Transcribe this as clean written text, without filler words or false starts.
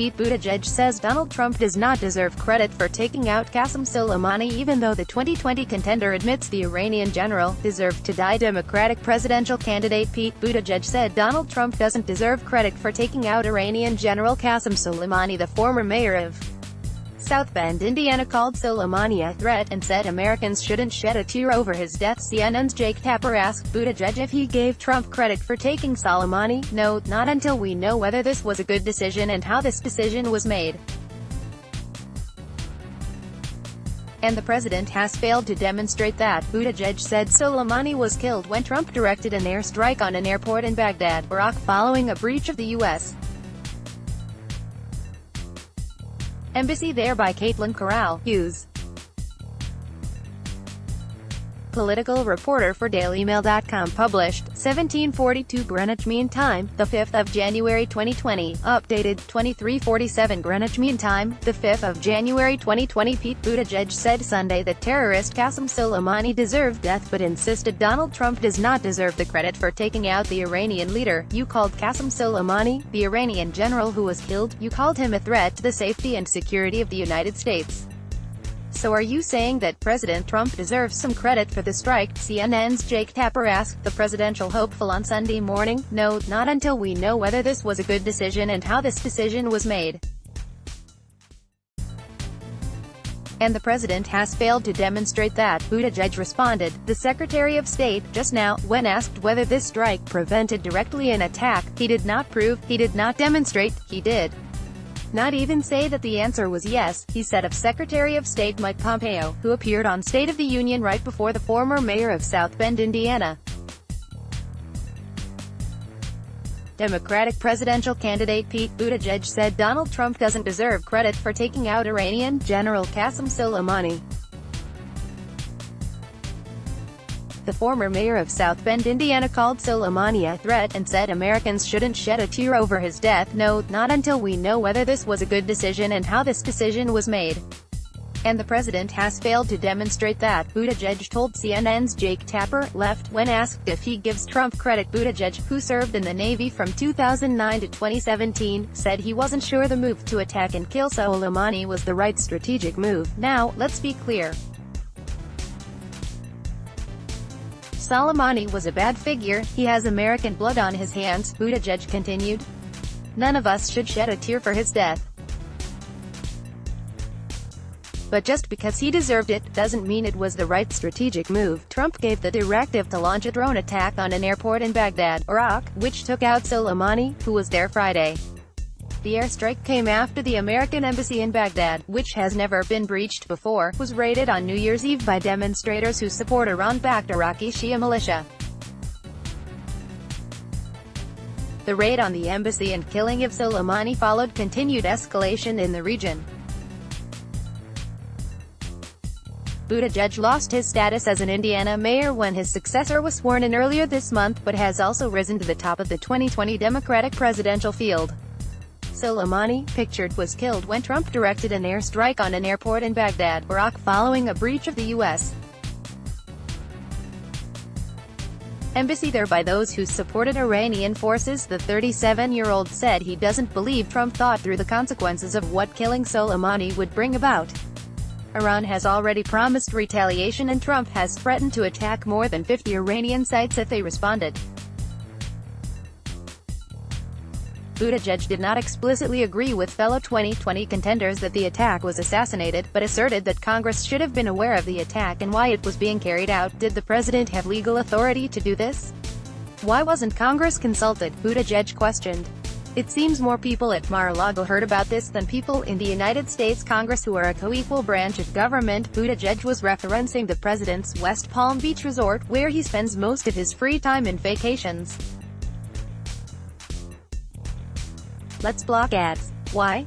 Pete Buttigieg says Donald Trump does not deserve credit for taking out Qasem Soleimani, even though the 2020 contender admits the Iranian general deserved to die. Democratic presidential candidate Pete Buttigieg said Donald Trump doesn't deserve credit for taking out Iranian General Qasem Soleimani. The former mayor of South Bend, Indiana, called Soleimani a threat and said Americans shouldn't shed a tear over his death. CNN's Jake Tapper asked Buttigieg if he gave Trump credit for taking Soleimani. No, not until we know whether this was a good decision and how this decision was made. And the president has failed to demonstrate that. Buttigieg said Soleimani was killed when Trump directed an airstrike on an airport in Baghdad, Iraq, following a breach of the U.S. Embassy there by Caitlin Corral, Hughes, political reporter for DailyMail.com, published 1742 Greenwich Mean Time, the 5th of January 2020, updated 2347 Greenwich Mean Time, the 5th of January 2020. Pete Buttigieg said Sunday that terrorist Qasem Soleimani deserved death but insisted Donald Trump does not deserve the credit for taking out the Iranian leader. You called Qasem Soleimani, the Iranian general who was killed, you called him a threat to the safety and security of the United States. So are you saying that President Trump deserves some credit for the strike? CNN's Jake Tapper asked the presidential hopeful on Sunday morning. No, not until we know whether this was a good decision and how this decision was made. And the president has failed to demonstrate that, Buttigieg responded, the Secretary of State, just now, when asked whether this strike prevented directly an attack. He did not prove, he did not demonstrate, he did not even say that the answer was yes, he said of Secretary of State Mike Pompeo, who appeared on State of the Union right before the former mayor of South Bend, Indiana. Democratic presidential candidate Pete Buttigieg said Donald Trump doesn't deserve credit for taking out Iranian General Qasem Soleimani. The former mayor of South Bend, Indiana, called Soleimani a threat and said Americans shouldn't shed a tear over his death. No, not until we know whether this was a good decision and how this decision was made. And the president has failed to demonstrate that, Buttigieg told CNN's Jake Tapper, left, when asked if he gives Trump credit. Buttigieg, who served in the Navy from 2009 to 2017, said he wasn't sure the move to attack and kill Soleimani was the right strategic move. Now, let's be clear. Soleimani was a bad figure, he has American blood on his hands, Buttigieg continued. None of us should shed a tear for his death. But just because he deserved it, doesn't mean it was the right strategic move. Trump gave the directive to launch a drone attack on an airport in Baghdad, Iraq, which took out Soleimani, who was there Friday. The airstrike came after the American embassy in Baghdad, which has never been breached before, was raided on New Year's Eve by demonstrators who support Iran-backed Iraqi Shia militia. The raid on the embassy and killing of Soleimani followed continued escalation in the region. Buttigieg lost his status as an Indiana mayor when his successor was sworn in earlier this month, but has also risen to the top of the 2020 Democratic presidential field. Soleimani, pictured, was killed when Trump directed an airstrike on an airport in Baghdad, Iraq, following a breach of the U.S. embassy there by those who supported Iranian forces. The 37-year-old said he doesn't believe Trump thought through the consequences of what killing Soleimani would bring about. Iran has already promised retaliation and Trump has threatened to attack more than 50 Iranian sites if they responded. Buttigieg did not explicitly agree with fellow 2020 contenders that the attack was assassinated, but asserted that Congress should have been aware of the attack and why it was being carried out. Did the president have legal authority to do this? Why wasn't Congress consulted? Buttigieg questioned. It seems more people at Mar-a-Lago heard about this than people in the United States Congress, who are a co-equal branch of government. Buttigieg was referencing the president's West Palm Beach resort, where he spends most of his free time and vacations. Let's block ads. Why?